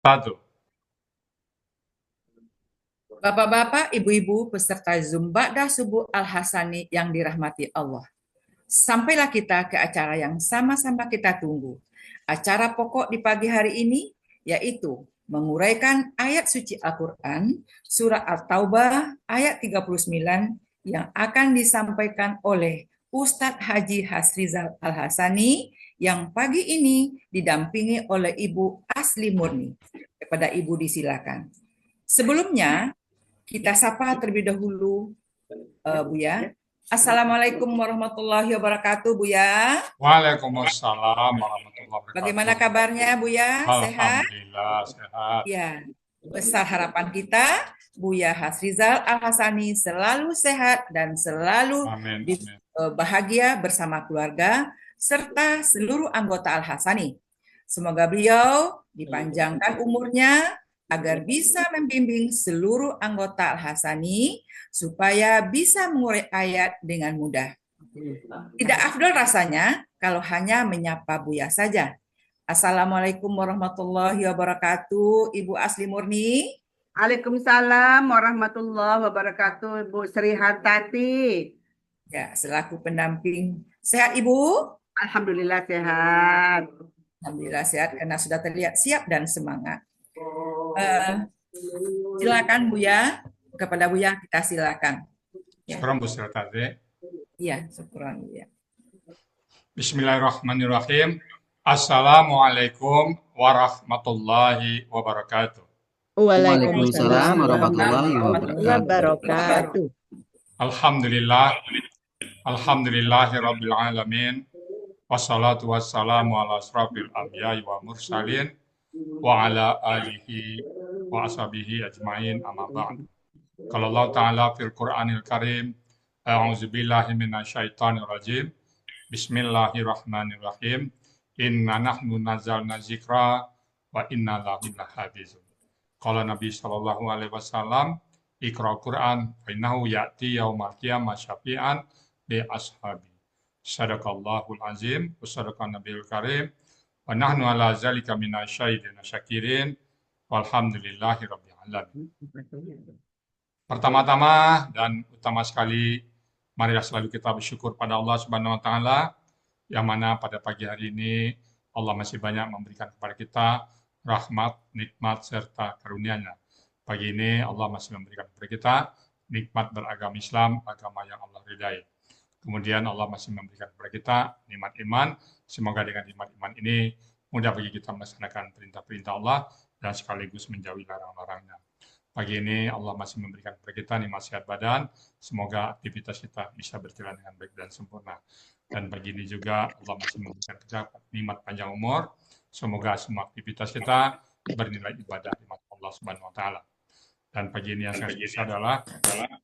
Satu. Bapak-bapak, ibu-ibu, peserta Zoom Ba'da Subuh Al-Hasani yang dirahmati Allah. Sampailah kita ke acara yang sama-sama kita tunggu. Acara pokok di pagi hari ini yaitu menguraikan ayat suci Al-Quran, surah At-Taubah ayat 39 yang akan disampaikan oleh Ustadz Haji Hasrizal Al-Hasani yang pagi ini didampingi oleh Ibu Asli Murni. Kepada Ibu disilakan. Sebelumnya, kita sapa terlebih dahulu Buya. Assalamualaikum warahmatullahi wabarakatuh, Buya. Waalaikumsalam warahmatullahi wabarakatuh. Bagaimana kabarnya, Buya? Sehat? Alhamdulillah sehat. Ya, besar harapan kita, Buya Hasrizal Al-Hasani selalu sehat dan selalu Amin, amin. bahagia bersama keluarga serta seluruh anggota Al-Hasani. Semoga beliau dipanjangkan umurnya agar bisa membimbing seluruh anggota Al-Hasani supaya bisa mengurai ayat dengan mudah. Tidak afdol rasanya kalau hanya menyapa Buya saja. Assalamualaikum warahmatullahi wabarakatuh, Ibu Asli Murni. Waalaikumsalam warahmatullahi wabarakatuh, Bu Sri Hartati. Ya, selaku pendamping. Sehat, Ibu? Alhamdulillah sehat. Alhamdulillah sehat karena sudah terlihat siap dan semangat. Eh, Silakan Buya, kepada Buya kita silakan. Ya, Syukur Bu Sirotade. iya, syukuran Buya. Bismillahirrahmanirrahim. Assalamualaikum warahmatullahi wabarakatuh. Waalaikumsalam warahmatullahi Warahmatullahi wabarakatuh. wabarakatuh. Alhamdulillah. Alhamdulillahirabbil alamin. Wassalatu wassalamu ala asrofil anbiya'i wa mursalin wa ala alihi wa ashabihi ajmain amma ba'd. Kalau Allah Ta'ala fil Qur'anil Karim, a'udzubillahi minasyaitonir rajim. Bismillahirrahmanirrahim. Inna nahnu nazzalna dzikra wa inna lahu lahafizun. Qala Nabi sallallahu alaihi wasallam, Iqra Qur'an fa innahu ya'ti yaumal qiyamah syafi'an li ashabi. Sadaqallahul azim wa sadaqan nabiyul karim wa nahnu ala zalika minasyahidin syakirin walhamdulillahi rabbil alamin. Pertama-tama dan utama sekali, marilah selalu kita bersyukur pada Allah Subhanahu wa taala yang mana pada pagi hari ini Allah masih banyak memberikan kepada kita rahmat, nikmat serta karunia-Nya. Pagi ini Allah masih memberikan kepada kita nikmat beragama Islam, agama yang Allah ridai. Kemudian Allah masih memberikan kepada kita nikmat iman. Semoga dengan nikmat iman ini mudah bagi kita melaksanakan perintah-perintah Allah dan sekaligus menjauhi larang-larangnya. Pagi ini Allah masih memberikan kepada kita nikmat sehat badan. Semoga aktivitas kita bisa berjalan dengan baik dan sempurna. Dan pagi ini juga Allah masih memberikan kita nikmat panjang umur. Semoga semua aktivitas kita bernilai ibadah di mata Allah Subhanahu wa taala. Dan pagi ini yang sangat besar adalah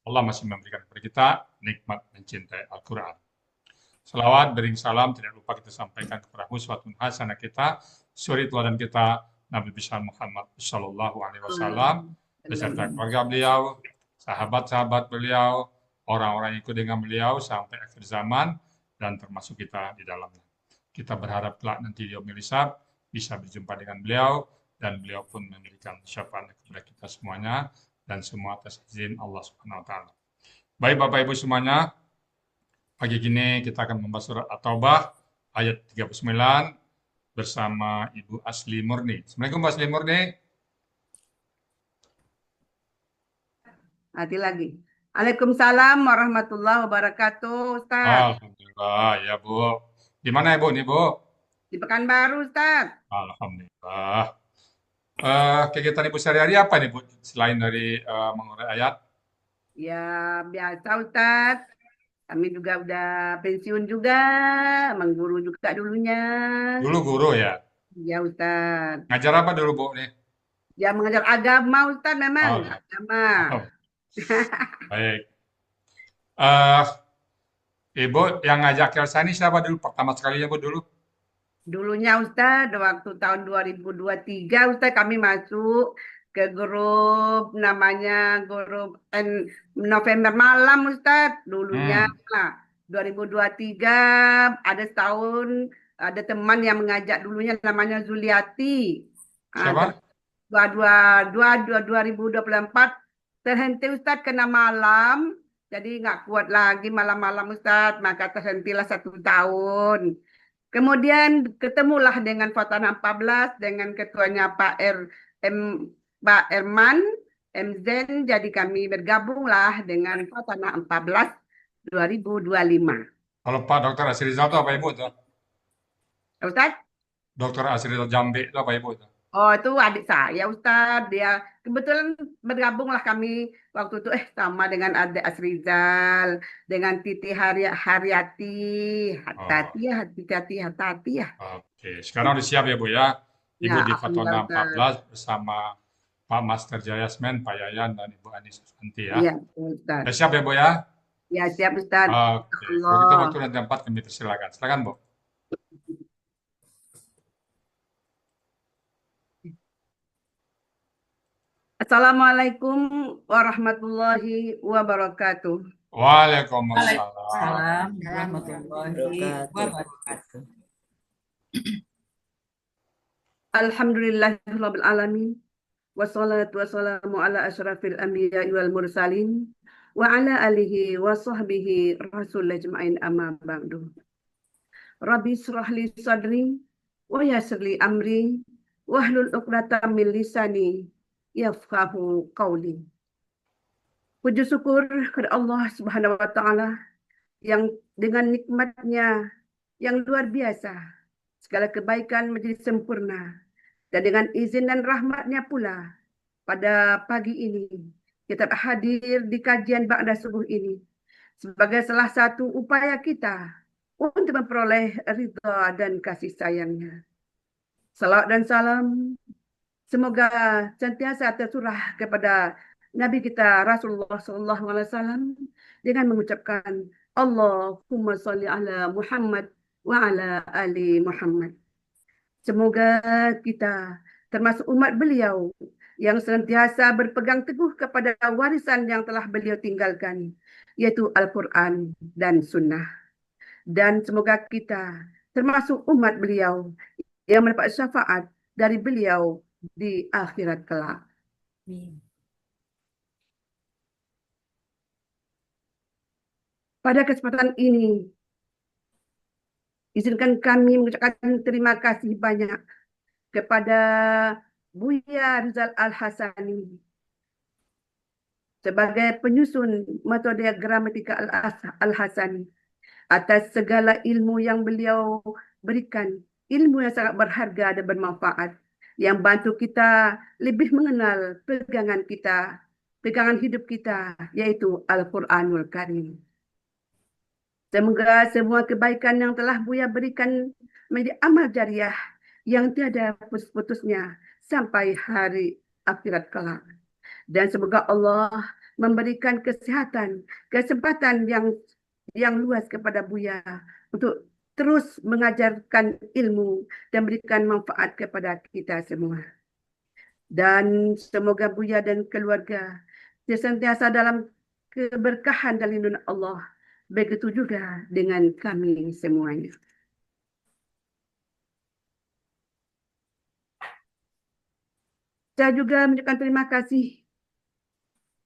Allah masih memberikan kepada kita nikmat mencintai Al-Quran. Salawat, bering salam, tidak lupa kita sampaikan kepada uswatun hasanah kita, suri teladan kita, Nabi besar Muhammad Sallallahu Alaihi Wasallam, beserta keluarga beliau, sahabat-sahabat beliau, orang-orang yang ikut dengan beliau sampai akhir zaman, dan termasuk kita di dalamnya. Kita berharap kelak nanti di yaumil hisab bisa berjumpa dengan beliau, dan beliau pun memberikan syafaat kepada kita semuanya, dan semua atas izin Allah Subhanahu wa taala. Baik Bapak Ibu semuanya, pagi ini kita akan membahas surat At-Taubah ayat 39 bersama Ibu Asli Murni. Assalamualaikum Bu Asli Murni. Hati lagi. Waalaikumsalam warahmatullahi wabarakatuh, Ustaz. Alhamdulillah ya Bu. Di mana ya Bu nih Bu? Di Pekanbaru, Ustaz. Alhamdulillah. Kegiatan Ibu sehari-hari apa nih Bu selain dari mengurai ayat? Ya, biasa, Ustaz. Kami juga udah pensiun juga, emang guru juga dulunya. Dulu guru ya. Ya, Ustaz. Ngajar apa dulu Bu nih? Ya, mengajar agama, Ustaz, memang. Oh, Agama. baik. Eh, Ibu yang ngajak Kelsa ini siapa dulu? Pertama sekali ya Bu dulu? Dulunya Ustaz, waktu tahun 2023 Ustaz kami masuk ke grup namanya grup November Malam Ustaz. Dulunya 2023 ada setahun ada teman yang mengajak dulunya namanya Zuliati. Siapa? 2024 terhenti Ustaz kena malam, jadi nggak kuat lagi malam-malam Ustaz, maka terhentilah 1 tahun. Kemudian ketemulah dengan Fatana 14 dengan ketuanya Pak Erman M Zen, jadi kami bergabunglah dengan Fatana 14 2025. Kalau Pak Dr. Asrizal itu apa Ibu tuh? Ustaz? Dr. Asrizal Jambe itu apa Ibu tuh? Oh, itu adik saya, Ustaz. Dia kebetulan bergabunglah kami waktu itu sama dengan adik Asrizal, dengan Titi Haryati, Oh, Hatati ya. oke. Sekarang udah siap ya Bu ya? Ya, Ibu di alhamdulillah Fatona Ustaz. 14 bersama Pak Master Jayasmen, Pak Yayan, dan Ibu Ani Susanti ya. Iya, Ustaz. Udah siap ya Bu ya? Ya, siap Ustaz. Oke. Kalau gitu Allah. waktu dan tempat kami persilakan. Silakan Bu. Assalamualaikum warahmatullahi wabarakatuh. Waalaikumsalam. Waalaikumsalam warahmatullahi wabarakatuh. Alhamdulillahirabbil alamin. Wassalatu wassalamu ala asyrafil anbiya wal mursalin wa ala alihi wa sahbihi rasul ajmain amma ba'du. Rabbi israh li sadri wa yassir li amri wahlul 'uqdatam min lisani yafqahu qawli. Puji syukur kepada Allah Subhanahu wa taala yang dengan nikmatnya yang luar biasa segala kebaikan menjadi sempurna, dan dengan izin dan rahmatnya pula pada pagi ini kita hadir di kajian Ba'da Subuh ini sebagai salah satu upaya kita untuk memperoleh ridha dan kasih sayangnya. Salawat dan salam semoga sentiasa tercurah kepada Nabi kita Rasulullah SAW dengan mengucapkan Allahumma sholli ala Muhammad wa ala ali Muhammad. Semoga kita termasuk umat beliau yang senantiasa berpegang teguh kepada warisan yang telah beliau tinggalkan, yaitu Al-Quran dan Sunnah. Dan semoga kita termasuk umat beliau yang mendapat syafaat dari beliau di akhirat kelak. Pada kesempatan ini, izinkan kami mengucapkan terima kasih banyak kepada Buya Rizal Al-Hasani sebagai penyusun metode gramatika Al-Hasani atas segala ilmu yang beliau berikan, ilmu yang sangat berharga dan bermanfaat, yang bantu kita lebih mengenal pegangan hidup kita, yaitu Al-Quranul Karim. Semoga semua kebaikan yang telah Buya berikan menjadi amal jariah yang tiada putus-putusnya sampai hari akhirat kelak. Dan semoga Allah memberikan kesehatan, kesempatan yang luas kepada Buya untuk terus mengajarkan ilmu dan berikan manfaat kepada kita semua. Dan semoga Buya dan keluarga senantiasa dalam keberkahan dan lindungan Allah. Begitu juga dengan kami semuanya. Saya juga mengucapkan terima kasih.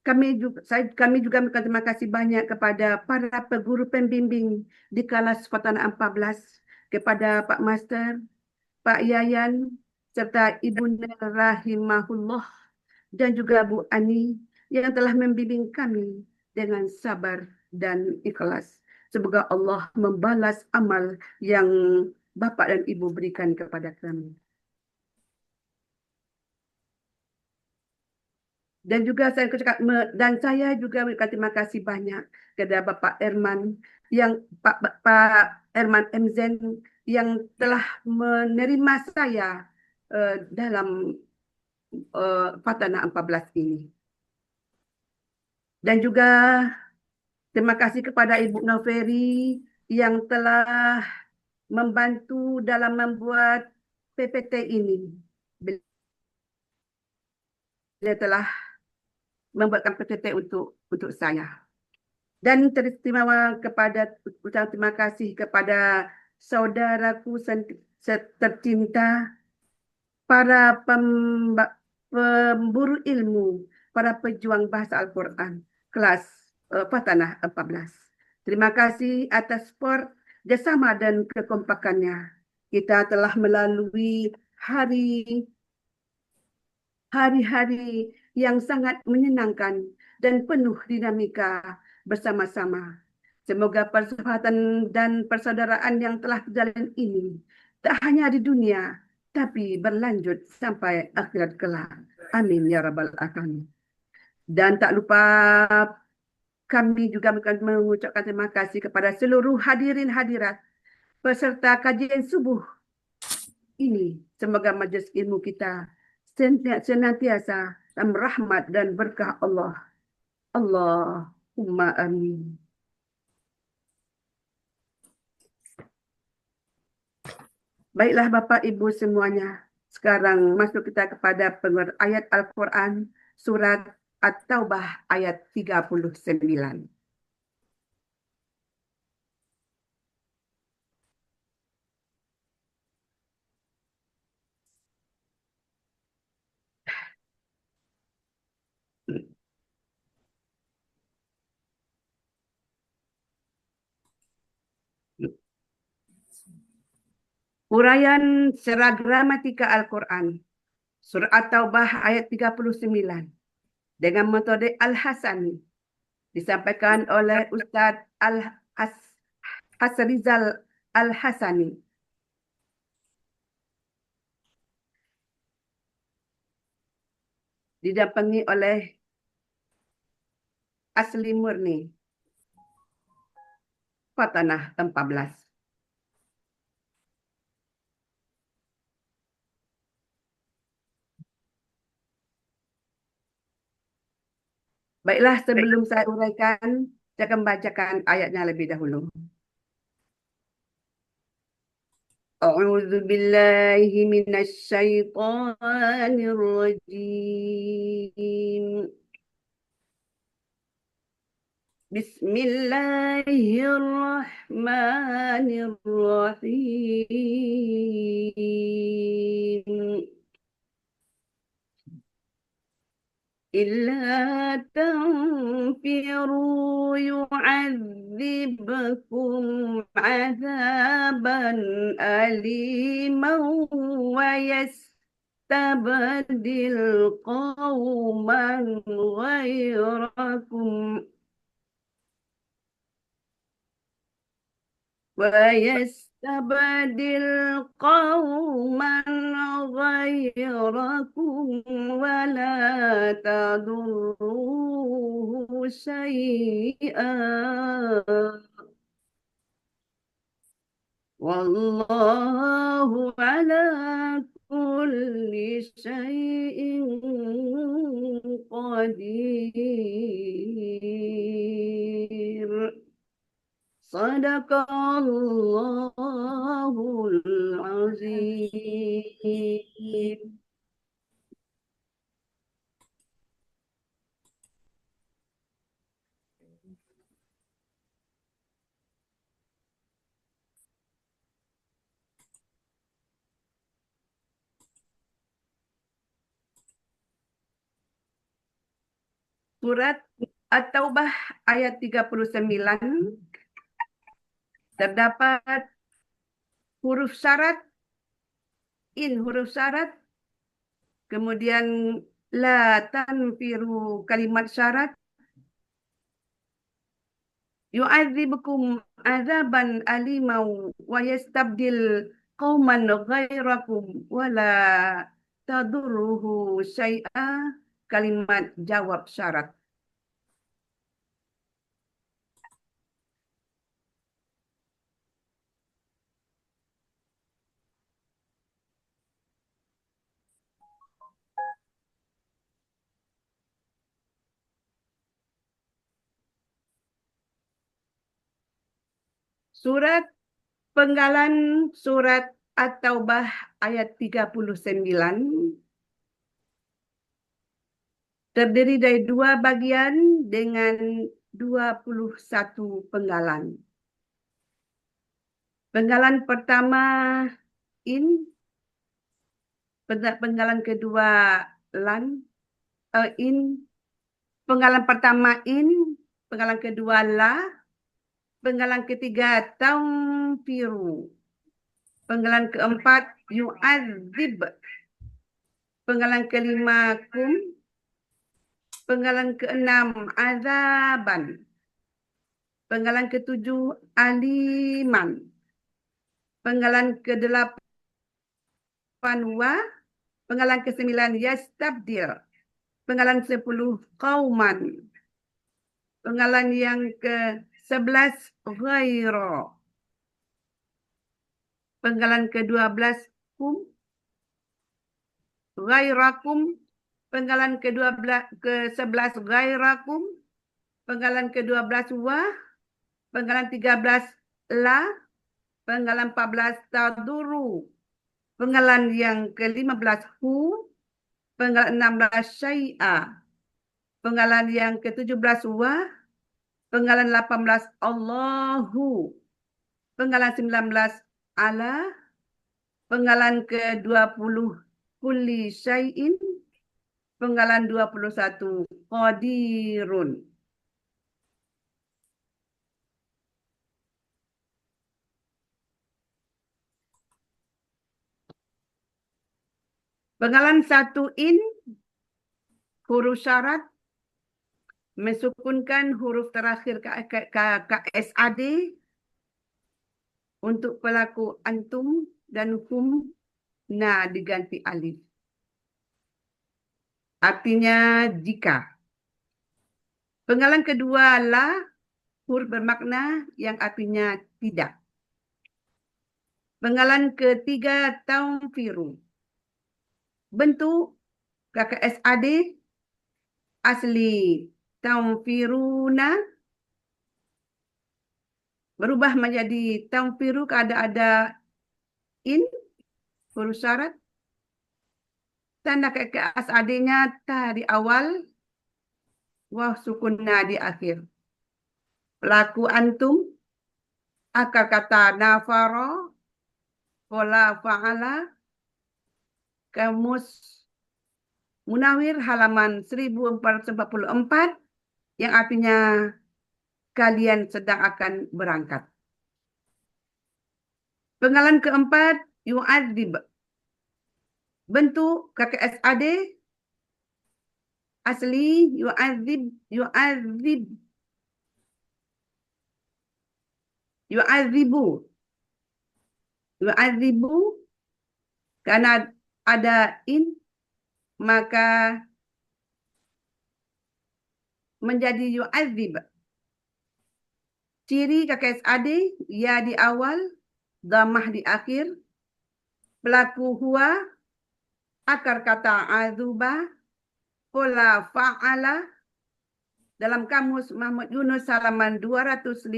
Kami juga mengucapkan terima kasih banyak kepada para peguru pembimbing di kelas Fatana 14, kepada Pak Master, Pak Yayan, serta Ibu rahimahullah, dan juga Bu Ani yang telah membimbing kami dengan sabar dan ikhlas. Semoga Allah membalas amal yang Bapak dan Ibu berikan kepada kami. Dan saya juga mengucapkan terima kasih banyak kepada Bapak Erman Pak Erman MZen yang telah menerima saya dalam Fatana 14 ini. Dan juga terima kasih kepada Ibu Noveri yang telah membantu dalam membuat PPT ini. Beliau telah membuatkan PPT untuk saya. Dan terima kasih kepada saudaraku tercinta, para pemburu ilmu, para pejuang bahasa Al-Quran, kelas Fatanah 14. Terima kasih atas support, kerjasama dan kekompakannya. Kita telah melalui hari-hari yang sangat menyenangkan dan penuh dinamika bersama-sama. Semoga persahabatan dan persaudaraan yang telah terjalin ini tak hanya di dunia, tapi berlanjut sampai akhirat kelak. Amin ya rabbal alamin. Dan tak lupa kami juga mengucapkan terima kasih kepada seluruh hadirin hadirat peserta kajian subuh ini. Semoga majlis ilmu kita senantiasa dalam rahmat dan berkah Allah. Allahumma amin. Baiklah Bapak Ibu semuanya. Sekarang masuk kita kepada ayat Al-Quran surat At-Taubah ayat 39. Uraian secara gramatika Al-Quran, Surah At-Taubah ayat 39, dengan metode Al-Hasani, disampaikan oleh Ustadz Hasrizal Al-Hasani. Didampingi oleh Asli Murni, Fatanah 14. Baiklah, sebelum saya uraikan, saya akan bacakan ayatnya lebih dahulu. A'udzu billahi minasy syaithanir rajim. Bismillahirrahmanirrahim. إلا تنفروا يعذبكم عذابا أليما ويستبدل قوما غيركم ولا تضروه شيئا والله على كل شيء قدير. Sadaqallahul azim. Surat At-Taubah ayat 39 terdapat huruf syarat, huruf syarat, kemudian la tanfiru kalimat syarat, yu'adzibukum azaban alimau wa yastabdil qauman ghairakum wa la tadurruhu syai'a, kalimat jawab syarat. Surat penggalan surat At-Taubah ayat 39 terdiri dari dua bagian dengan 21 penggalan. Penggalan pertama in, penggalan kedua lan, in, penggalan pertama in, penggalan kedua la, penggalan ketiga tamfiru, penggalan keempat yu'adzib, penggalan kelima kum, penggalan keenam azaban, penggalan ketujuh aliman, penggalan ke-8 wa, penggalan ke-9 yastabdil, penggalan 10 qauman, penggalan yang ke-11 ghaira, penggalan ke-12 kum, ghairakum, penggalan ke-11 ghairakum, penggalan ke-12 wa, penggalan 13 la, penggalan 14 taduru, penggalan yang ke-15 hu, penggalan 16 syai'a, penggalan yang ke-17 wa, penggalan 18 Allahu, penggalan 19 ala, penggalan ke-20 kulli syai'in, penggalan 21 qadirun. Penggalan 1 in, huruf syarat, mensukunkan huruf terakhir KSAD untuk pelaku antum dan hum, na diganti alif. Artinya jika. Penggalan kedua la, huruf bermakna yang artinya tidak. Penggalan ketiga tamfiru. Bentuk KKSAD asli tamfiruna berubah menjadi tamfiru kada ada in, huruf syarat. Tanda KKSAD-nya ta di awal, wah sukunna di akhir. Pelaku antum, akar kata nafaro, pola fa'ala, Kamus Munawir halaman 1444 yang artinya kalian sedang akan berangkat. Penggalan keempat yu'adzib. Bentuk KKSAD asli yu'adzibu karena ada in maka menjadi yu'adzib. Ciri KKSAD ya di awal, dhammah di akhir, pelaku huwa, akar kata azuba, pola fa'ala. Dalam kamus Muhammad Yunus halaman 259,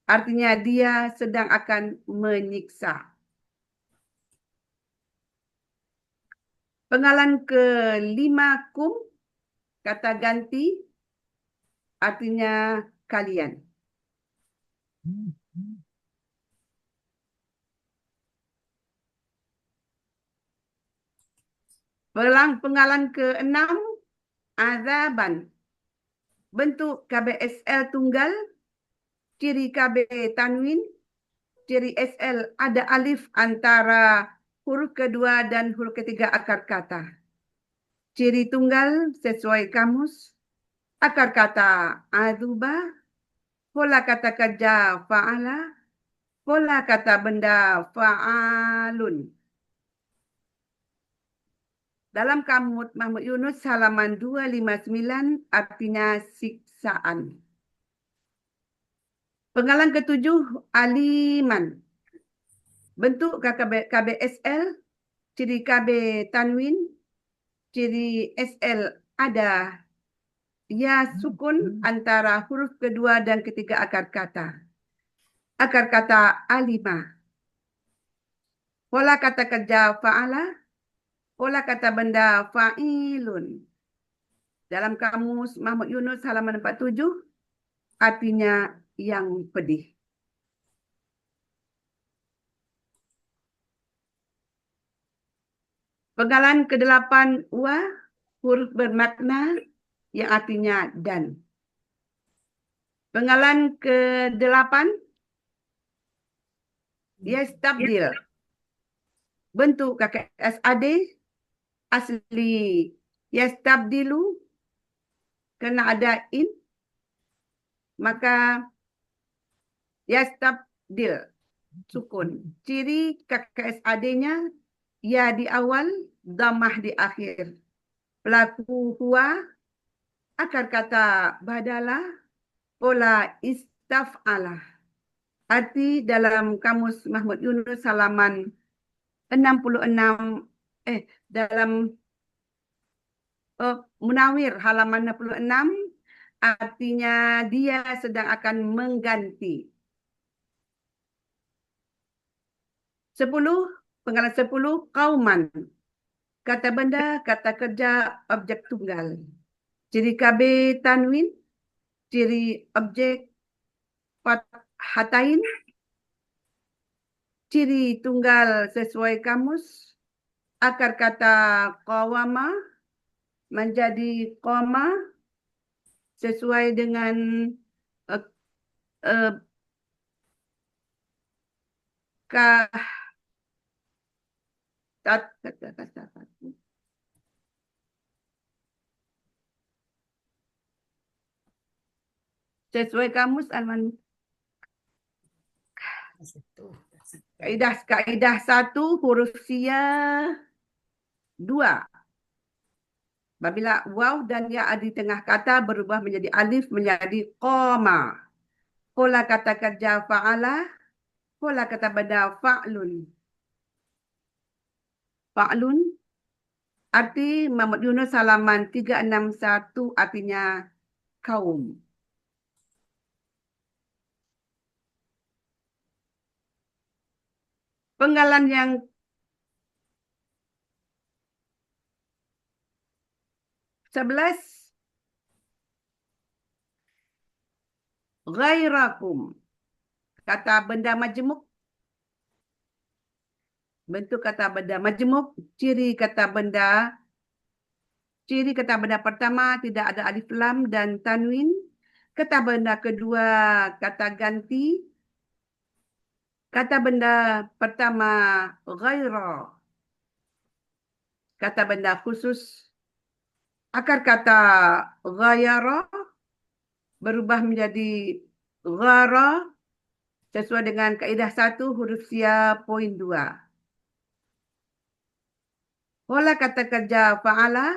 artinya dia sedang akan menyiksa. Penggalan kelima kum, kata ganti, artinya kalian. Penggalan ke-6 azaban. Bentuk KBSL tunggal, ciri KB tanwin, ciri SL ada alif antara huruf kedua dan huruf ketiga akar kata. Ciri tunggal sesuai kamus, akar kata azuba, pola kata kerja fa'ala, pola kata benda fa'alun. Dalam kamus Muhammad Yunus halaman 259 artinya siksaan. Penggalan ketujuh aliman. Bentuk KBSL, ciri KB tanwin, ciri SL ada ya sukun antara huruf kedua dan ketiga akar kata. Akar kata alima. Pola kata kerja fa'ala, pola kata benda fa'ilun. Dalam kamus Muhammad Yunus halaman 47, artinya yang pedih. Penggalan ke-8 wa, huruf bermakna yang artinya dan. Penggalan ke-8 yastabdil. Bentuk kakak SAD asli yastabdilu kena ada in, maka yastabdil sukun. Ciri kakak SAD-nya ya di awal, dhammah di akhir. Pelaku huwa, akar kata badalah, pola istaf'alah. Arti dalam Kamus Mahmud Yunus halaman 66, dalam Munawir halaman 66, artinya dia sedang akan mengganti. 10, penggalan 10, qauman. Kata benda, kata kerja, objek tunggal. Ciri KB tanwin, ciri objek fathatain, ciri tunggal sesuai kamus, akar kata qawama menjadi koma sesuai dengan sesuai kamus halaman kaidah 1 huruf sia 2. Apabila waw dan ya di tengah kata berubah menjadi alif menjadi qoma. Pola kata kerja fa'ala, pola kata benda fa'lun. Fa'lun arti Mahmud Yunus halaman 361 artinya kaum. Penggalan yang sebelas, ghairakum. Kata benda majmuk. Bentuk kata benda majmuk. Ciri kata benda pertama tidak ada alif lam dan tanwin. Kata benda kedua kata ganti. Kata benda pertama ghaira. Kata benda khusus. Akar kata ghayara berubah menjadi ghara sesuai dengan kaedah 1 huruf sia poin 2. Pola kata kerja fa'ala,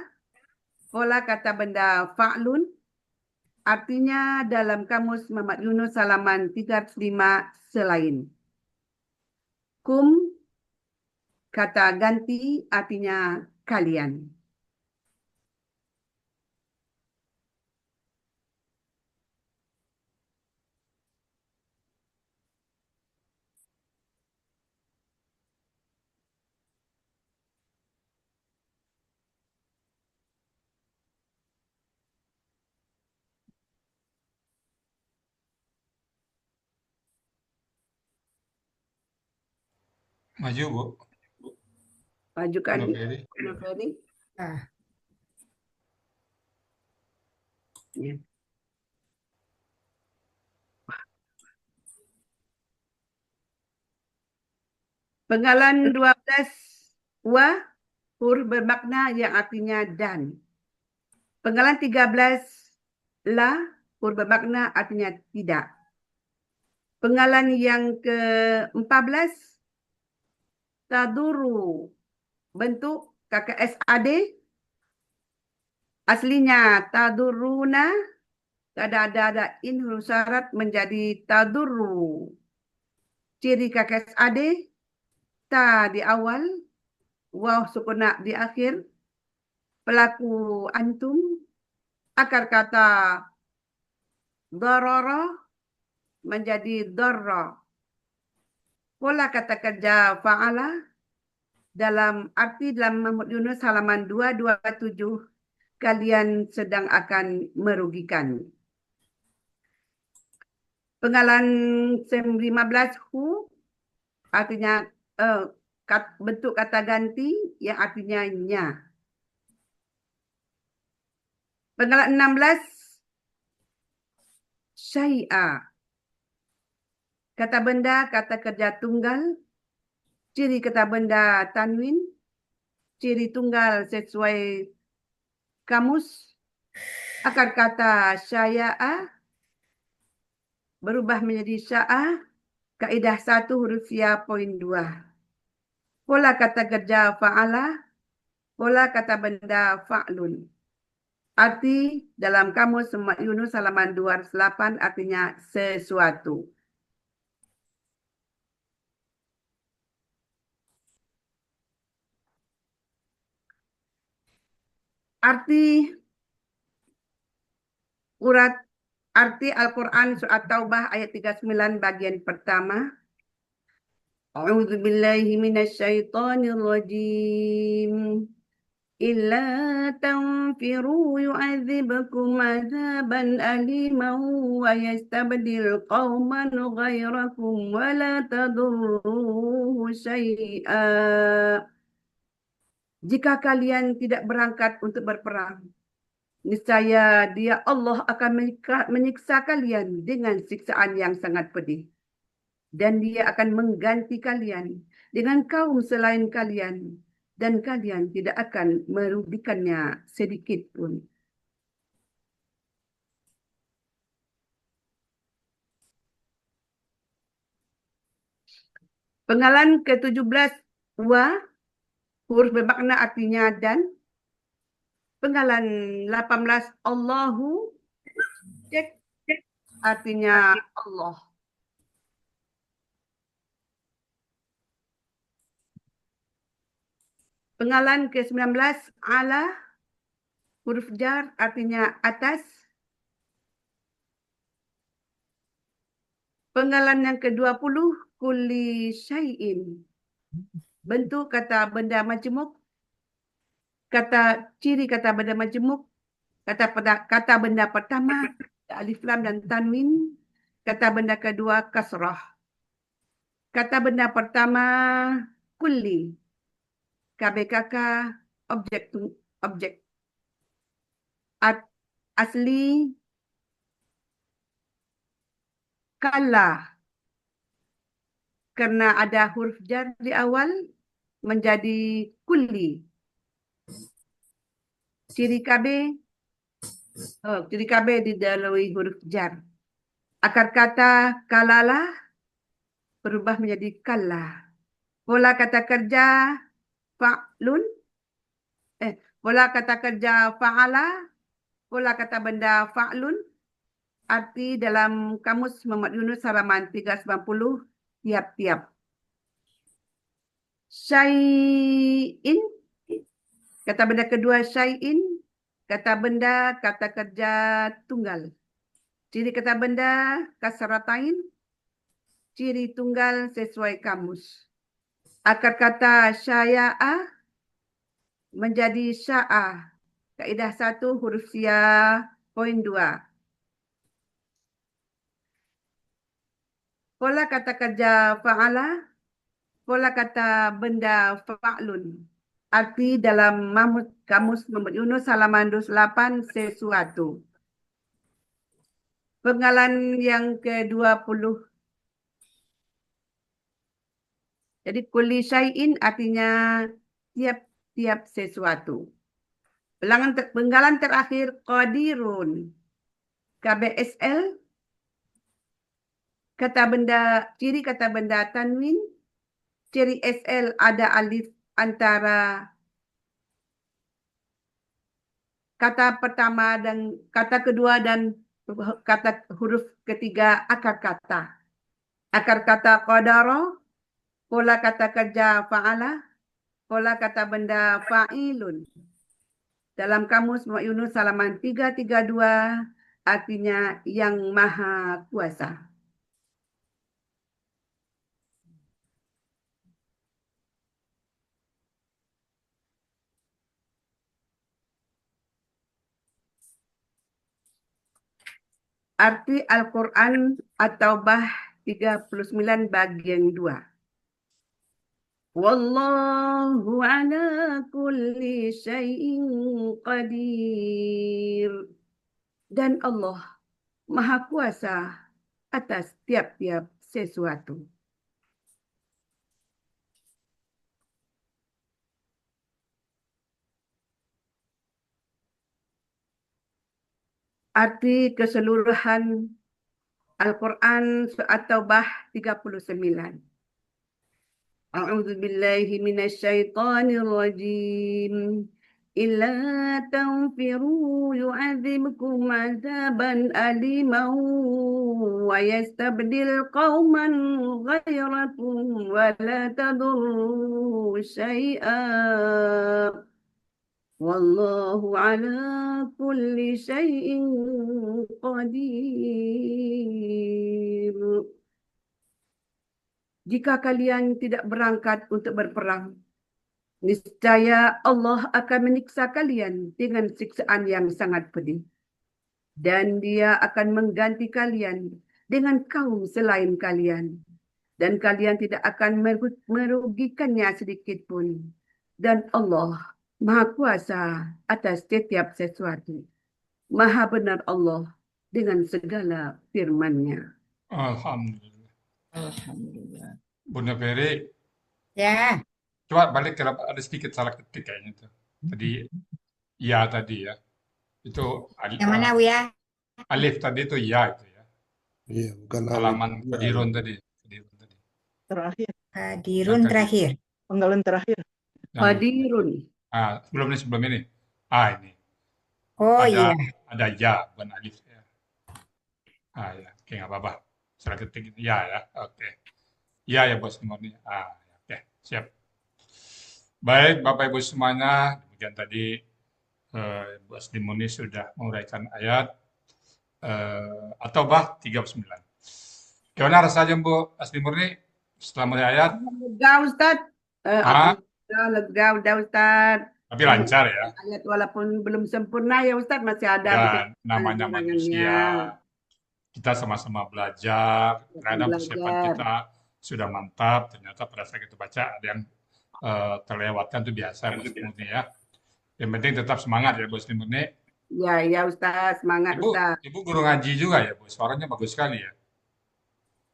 pola kata benda fa'lun, artinya dalam Kamus Mahmud Yunus halaman 305 selain. Kum, kata ganti artinya kalian. Maju, Bu. Majukan Halo, Ferry. Ya. Penggalan 12 wa, huruf bermakna yang artinya dan. Penggalan 13 la, huruf bermakna artinya tidak. Penggalan yang ke-14 taduru, bentuk KKSAD aslinya taduruna, ada in huruf syarat menjadi taduru. Ciri KKSAD ta di awal, waw sukuna di akhir. Pelaku antum, akar kata darara menjadi darra. Pola kata kerja fa'ala dalam arti dalam Mahmud Yunus halaman 227, kalian sedang akan merugikan. Penggalan 15 hu artinya bentuk kata ganti yang artinya nya. Penggalan 16, syai'a. Kata benda, kata kerja tunggal. Ciri kata benda tanwin. Ciri tunggal sesuai kamus. Akar kata syai'a berubah menjadi sya'ah. Kaedah 1 huruf ya poin 2. Pola kata kerja fa'ala. Pola kata benda fa'lun. Arti dalam kamus Mak Yunus halaman 208 artinya sesuatu. Arti Al-Quran surat Taubah ayat 39 bagian pertama. A'udzu billahi minasyaitonir rajim. Illa tanfiru yu'adzibkum 'adzaban aliman wa yastabdil qauman ghairakum wa la tadurruhu syai'a. Jika kalian tidak berangkat untuk berperang, niscaya Dia Allah akan menyiksa kalian dengan siksaan yang sangat pedih. Dan Dia akan mengganti kalian dengan kaum selain kalian. Dan kalian tidak akan merugikannya sedikit pun. Penggalan ke-17 wa, huruf bermakna artinya dan. Penggalan 18 Allahu, artinya Allah. Penggalan ke-19 ala, huruf jar artinya atas. Penggalan yang ke-20 kulli syai'in, bentuk kata benda majmuk. Ciri kata benda majmuk. Kata benda pertama alif lam dan tanwin. Kata benda kedua kasrah. Kata benda pertama kulli. KBKK objek. Asli kala. Karena ada huruf jar di awal menjadi kulli. Ciri KB didahului huruf jar. Akar kata kalala berubah menjadi kalla. Pola kata kerja fa'lun. Pola kata kerja fa'ala. Pola kata benda fa'lun. Arti dalam kamus Muhammad Yunus halaman 390 tiap-tiap. Syai'in. Kata benda kedua syai'in. Kata benda, kata kerja tunggal. Ciri kata benda kasratain. Ciri tunggal sesuai kamus. Akar kata syai'ah menjadi sya'ah. Kaedah 1 huruf ya poin 2. Pola kata kerja fa'ala. Pola kata benda fa'lun. Arti dalam kamus Muhammad Yunus halaman 28 sesuatu. Penggalan yang ke-20. Jadi kulli syai'in artinya tiap-tiap sesuatu. Penggalan terakhir qadirun. KBSL. Ciri kata benda tanwin. Ciri SL ada alif antara kata pertama dan kata kedua dan kata huruf ketiga akar kata. Akar kata qadara, pola kata kerja fa'ala, pola kata benda fa'ilun. Dalam kamus Muhammad Yunus halaman 332 artinya yang maha kuasa. Arti Al-Quran At-Taubah 39 bagian 2. Wallahu ala kulli syai'in qadir. Dan Allah Maha Kuasa atas tiap-tiap sesuatu. Arti keseluruhan Al-Quran Surat Taubah 39. A'udzu billahi minasyaitonir rajim. Illa tanfiru yu'adzibkum 'adzaban aliman wa yastabdil qauman ghairakum wa la tadurru syai'a. Wallahu ala kulli syai'in qadir. Jika kalian tidak berangkat untuk berperang, niscaya Allah akan menyiksa kalian dengan siksaan yang sangat pedih. Dan Dia akan mengganti kalian dengan kaum selain kalian. Dan kalian tidak akan merugikannya sedikit pun. Dan Allah Maha Kuasa atas setiap sesuatu. Maha benar Allah dengan segala firman-Nya. Alhamdulillah. Alhamdulillah. Bunda Ferry, Ya, coba balik ke ada sedikit salah ketik kayaknya tuh. Tadi ya tadi ya. Itu yang mana Uya? alif tadi itu ya itu ya. Iya, bukan alif. Halaman Iya, Qadirun tadi. Qadirun tadi. Terakhir, Dirun terakhir. penggalan terakhir. Yang- Qadirun. sebelum ini. Ini. Oh ada iya. ada ya bukan alif ya. Ya, oke nggak apa-apa. Salah ketik itu ya. Oke. Ya Bos Murni. Oke, siap. Baik Bapak Ibu semuanya, demikian tadi Bu Asli Murni sudah menguraikan ayat At-Taubah 39. Gimana rasanya Bu Asli Murni setelah mulai ayat? Lega Ustaz. Lega udah Ustaz. Tapi lancar ya. Ayat walaupun belum sempurna ya Ustaz, masih ada Dan namanya kekurangannya. manusia, kita sama-sama belajar. Ternyata persiapan kita sudah mantap. Ternyata pada saat kita baca ada yang terlewatkan itu biasa Bu Asli Murni ya. Yang penting tetap semangat ya Bu Asli Murni. Ya Ustaz, semangat Ustaz. Ibu guru ngaji juga ya Bu, suaranya bagus sekali ya.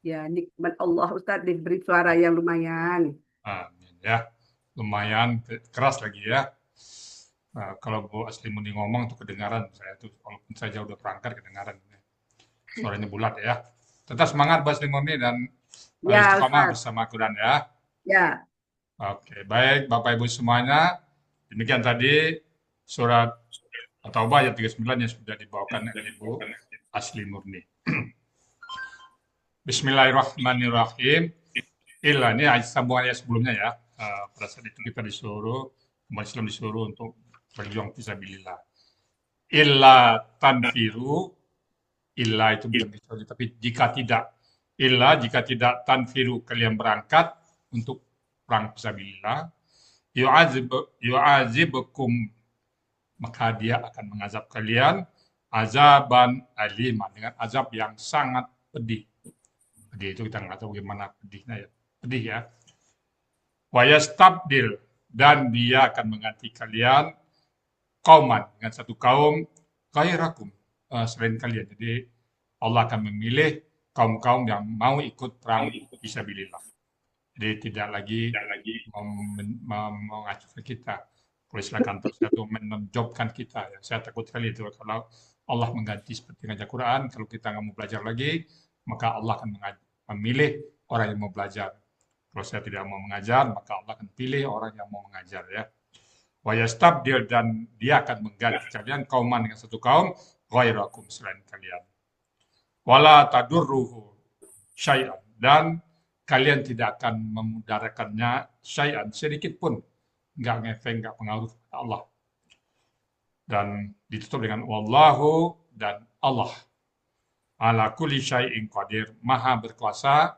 Ya, nikmat Allah Ustaz diberi suara yang lumayan. Amin ya. Lumayan keras lagi ya. Kalau Bu Asli Murni ngomong tuh kedengaran saya tuh, walaupun saya jauh udah perangkat kedengaran. Suaranya bulat ya. Tetap semangat Bu Asli Murni dan Ya, istiqomah Ustaz. bersama Quran ya. Ya, Oke, baik Bapak Ibu semuanya. Demikian tadi surat At-Taubah ayat 39 yang sudah dibawakan oleh Ibu Asli Murni. Bismillahirrahmanirrahim. Ini sambungan ayat sebelumnya ya. Pada saat itu kita disuruh, umat Islam disuruh untuk berjuang fisabilillah. Illa tanfiru, illa itu bukan kecuali, tapi jika tidak tanfiru kalian berangkat untuk perang fisabilillah, yu'azibukum, maka dia akan mengazab kalian azaban aliman, dengan azab yang sangat pedih. Pedih itu kita nggak tahu gimana pedihnya ya. Pedih ya. Wa yastabdil, dan dia akan mengganti kalian kauman, dengan satu kaum ghairakum, selain kalian. Jadi Allah akan memilih kaum-kaum yang mau ikut perang fisabilillah. Jadi tidak lagi mengacu ke kita. Kalau istilah kantor saya itu menjobkan kita. Ya. Saya takut sekali itu kalau Allah mengganti seperti ngajar Quran. Kalau kita nggak mau belajar lagi, maka Allah akan memilih orang yang mau belajar. Kalau saya tidak mau mengajar, maka Allah akan pilih orang yang mau mengajar ya. Wa yastabdil, dan dia akan mengganti kalian kauman dengan satu kaum ghairakum, selain kalian. Wala tadurruhu syai'an, dan kalian tidak akan memudaratkannya syai'an, sedikit pun. Nggak ngefek, nggak pengaruh Allah. Dan ditutup dengan wallahu, dan Allah ala kulli syai'in qadir, maha berkuasa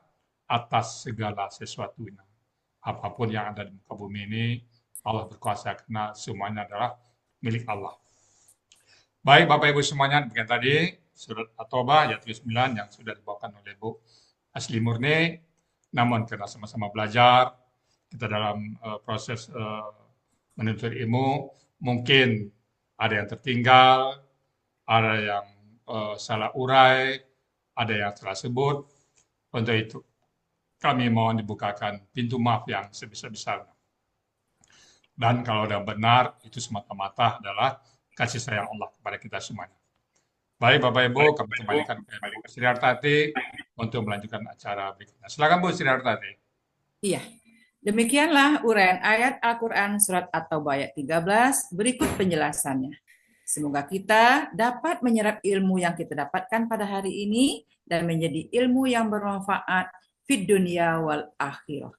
atas segala sesuatunya. Apapun yang ada di muka bumi ini, Allah berkuasa karena semuanya adalah milik Allah. Baik Bapak Ibu semuanya, demikian tadi surat At-Taubah ayat 39 yang sudah dibawakan oleh Bu Asli Murni. Namun karena sama-sama belajar, kita dalam proses menuntut ilmu, mungkin ada yang tertinggal, ada yang salah urai, ada yang salah sebut. Untuk itu, kami mohon dibukakan pintu maaf yang sebesar-besarnya. Dan kalau ada benar, itu semata-mata adalah kasih sayang Allah kepada kita semuanya. Baik Bapak Ibu, kami kembalikan ke Bu Sri Hartati untuk melanjutkan acara berikutnya. Silakan Bu Sri Hartati. Iya, demikianlah uraian ayat Al-Quran Surat At-Taubah ayat 13, berikut penjelasannya. Semoga kita dapat menyerap ilmu yang kita dapatkan pada hari ini dan menjadi ilmu yang bermanfaat fid dunia wal akhirah.